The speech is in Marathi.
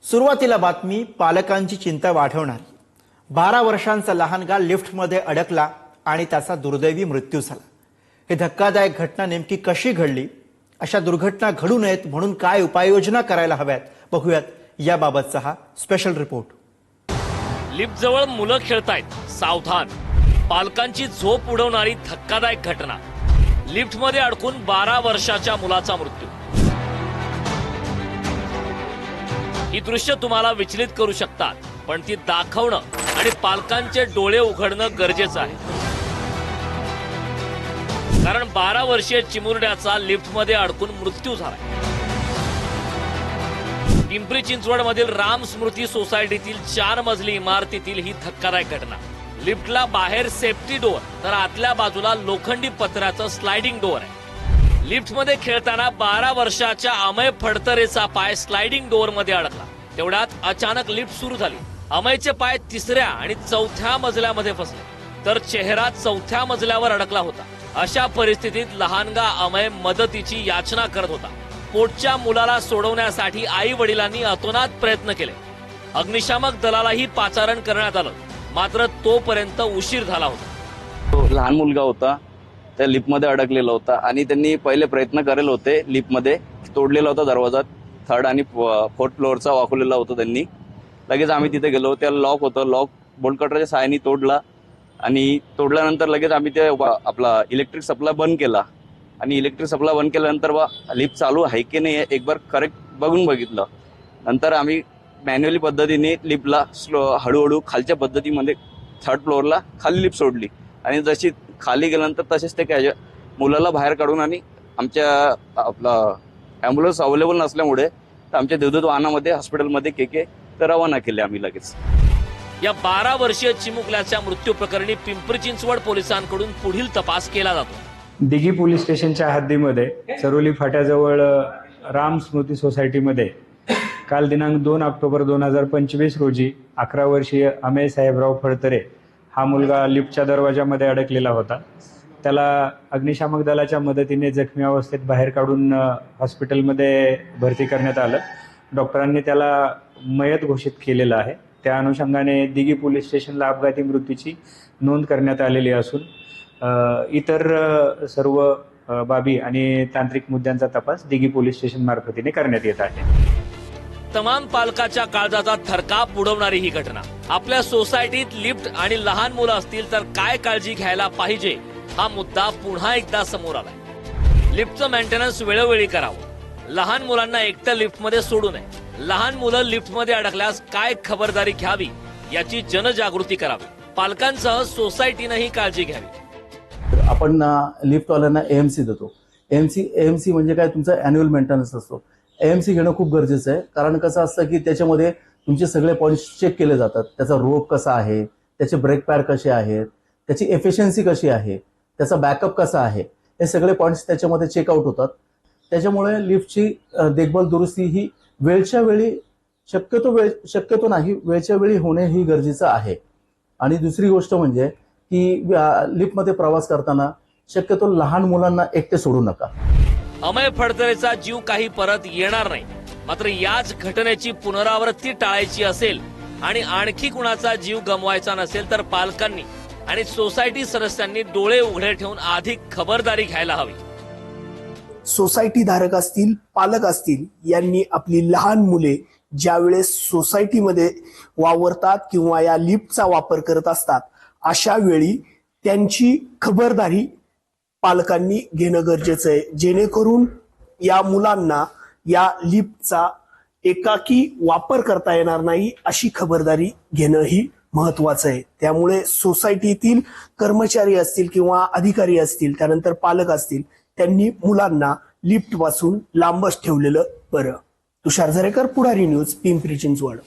सुरुवातीला बातमी पालकांची चिंता वाढवणारी। 12 वर्षांचा लहानगा लिफ्टमध्ये अडकला आणि त्याचा दुर्दैवी मृत्यू झाला। ही धक्कादायक घटना नेमकी कशी घडली, अशा दुर्घटना घडू नयेत म्हणून काय उपाययोजना करायला हव्यात, बघूयात याबाबतचा हा स्पेशल रिपोर्ट। लिफ्ट जवळ मुलं खेळतायत, सावधान। पालकांची झोप उडवणारी धक्कादायक घटना। लिफ्टमध्ये अडकून 12 वर्षाच्या मुलाचा मृत्यू। ही दृश्य तुम्हाला विचलित करू शकतात, पण ती दाखवणं आणि पालकांचे डोळे उघडणं गरजेचं आहे। कारण 12 वर्षीय चिमुरड्याचा लिफ्टमध्ये अडकून मृत्यू झाला। पिंपरी चिंचवडमधील राम स्मृती सोसायटीतील 4 मजली इमारतीतील ही धक्कादायक घटना। लिफ्टला बाहेर सेफ्टी डोअर तर आतल्या बाजूला लोखंडी पत्र्याचं स्लायडिंग डोअर आहे। लिफ्टमध्ये खेळताना 12 वर्षाच्या अमय फडतरेचा पाय स्लायडिंग डोअर मध्ये अडकला। तेवढ्यात अचानक लिफ्ट सुरू झाली। अमयचे पाय 3ऱ्या आणि 4थ्या मजल्यामध्ये फसले, तर चेहरा 4थ्या मजल्यावर अडकला होता। अशा परिस्थितीत लहानगा अमय मदतीची याचना करत होता। पोटच्या मुलाला सोडवण्यासाठी आई वडिलांनी अतोनात प्रयत्न केले। अग्निशामक दलालाही पाचारण करण्यात आलं, मात्र तोपर्यंत उशीर झाला होता। लहान मुलगा होता, त्या लिफ्टमध्ये अडकलेला होता आणि त्यांनी पहिले प्रयत्न करेल होते। लिफ्टमध्ये तोडलेला होता दरवाजा, 3rd आणि 4th फ्लोअरचा वाकवलेला होता त्यांनी। लगेच आम्ही तिथे गेलो, त्याला लॉक होतं, लॉक बोल्ट कटरच्या सहाय्याने तोडला आणि तोडल्यानंतर लगेच आम्ही ते आपला इलेक्ट्रिक सप्लाय बंद केला आणि इलेक्ट्रिक सप्लाय बंद केल्यानंतर लिफ्ट चालू आहे की नाही एक बार करेक्ट बघून बघितलं। नंतर आम्ही मॅन्युअली पद्धतीने लिफ्टला हळूहळू खालच्या पद्धतीमध्ये 3rd फ्लोअरला खाली लिफ्ट सोडली आणि जशी खाली गेल्यानंतर तसेच ते मुलाला बाहेर काढून आणि आमच्या आपला ॲम्ब्युलन्स अवेलेबल नसल्यामुळे आमच्या देवदूत वाहनामध्ये हॉस्पिटलमध्ये केके तर रवाना केले आम्ही लगेच। या 12 वर्षीय चिमुकल्याच्या मृत्यू प्रकरणी पिंपरी चिंचवड पोलिसांकडून पुढील तपास केला जातो। दिघी पोलीस स्टेशनच्या हद्दीमध्ये चरोली फाट्याजवळ राम स्मृती सोसायटीमध्ये काल दिनांक 2 ऑक्टोबर 2025 रोजी 11 वर्षीय अमेय साहेबराव फडतरे हा मुलगा लिफ्टच्या दरवाजामध्ये अडकलेला होता। त्याला अग्निशामक दलाच्या मदतीने जखमी अवस्थेत बाहेर काढून हॉस्पिटलमध्ये भरती करण्यात आलं। डॉक्टरांनी त्याला मयत घोषित केलेलं आहे। त्या अनुषंगाने दिघी पोलीस स्टेशनला अपघाती मृत्यूची नोंद करण्यात आलेली असून इतर सर्व बाबी आणि तांत्रिक मुद्द्यांचा तपास दिघी पोलीस स्टेशन मार्फतीने करण्यात येत आहे। तमाम पालकाच्या काळजाचा थरकाप उडवणारी ही घटना। आपल्या सोसायटीत लिफ्ट आणि लहान मुलं असतील तर काय काळजी घ्यायला पाहिजे, हा मुद्दा पुन्हा एकदा समोर आलाय। लिफ्टचं मेंटेनन्स वेळोवेळी करावं, लहान मुलांना एकट्या लिफ्टमध्ये सोडू नये, लहान मुलं लिफ्टमध्ये अडकल्यास काय खबरदारी घ्यावी याची जनजागृती करावी, पालकांसह सोसायटीनंही काळजी घ्यावी। आपण लिफ्टवाल्यांना एएमसी देतो। एएमसी म्हणजे काय, तुमचा ॲन्युअल मेंटेनन्स असतो। एएमसी घेणं खूप गरजेचं आहे, कारण कसं असतं की त्याच्यामध्ये तुमचे सगळे पॉईंट्स चेक केले जातात। त्याचा रोप कसा आहे, त्याचे ब्रेक पॅड कसे आहेत, त्याची एफिशियन्सी कशी आहे, त्याचा बॅकअप कसा आहे, हे सगळे पॉईंट्स त्याच्यामध्ये चेकआउट होतात। त्याच्यामुळे लिफ्टची देखभाल दुरुस्ती ही वेळच्या वेळी शक्यतो नाही, वेळच्या वेळी होणे ही गरजेचं आहे। आणि दुसरी गोष्ट म्हणजे की लिफ्टमध्ये प्रवास करताना शक्यतो लहान मुलांना एकटे सोडू नका। अमय फडतरेचा जीव काही परत येणार नाही, मात्र याच घटनेची पुनरावृत्ती टाळायची असेल आणि आणखी कुणाचा जीव गमवायचा नसेल तर पालकांनी आणि सोसायटी सदस्यांनी डोळे उघडे ठेवून अधिक खबरदारी घ्यायला हवी। सोसायटी धारक असतील, पालक असतील, यांनी आपली लहान मुले ज्यावेळेस सोसायटीमध्ये वावरतात किंवा या लिफ्टचा वापर करत असतात, अशा वेळी त्यांची खबरदारी पालकांनी घेणं गरजेचं आहे, जेणेकरून या मुलांना या लिफ्टचा एकाकी वापर करता येणार नाही अशी खबरदारी घेणं ही महत्वाचं आहे। त्यामुळे सोसायटीतील कर्मचारी असतील किंवा अधिकारी असतील, त्यानंतर पालक असतील, त्यांनी मुलांना लिफ्ट पासून लांबच ठेवलेलं बरं। तुषार झरेकर, पुढारी न्यूज, पिंपरी चिंचवड।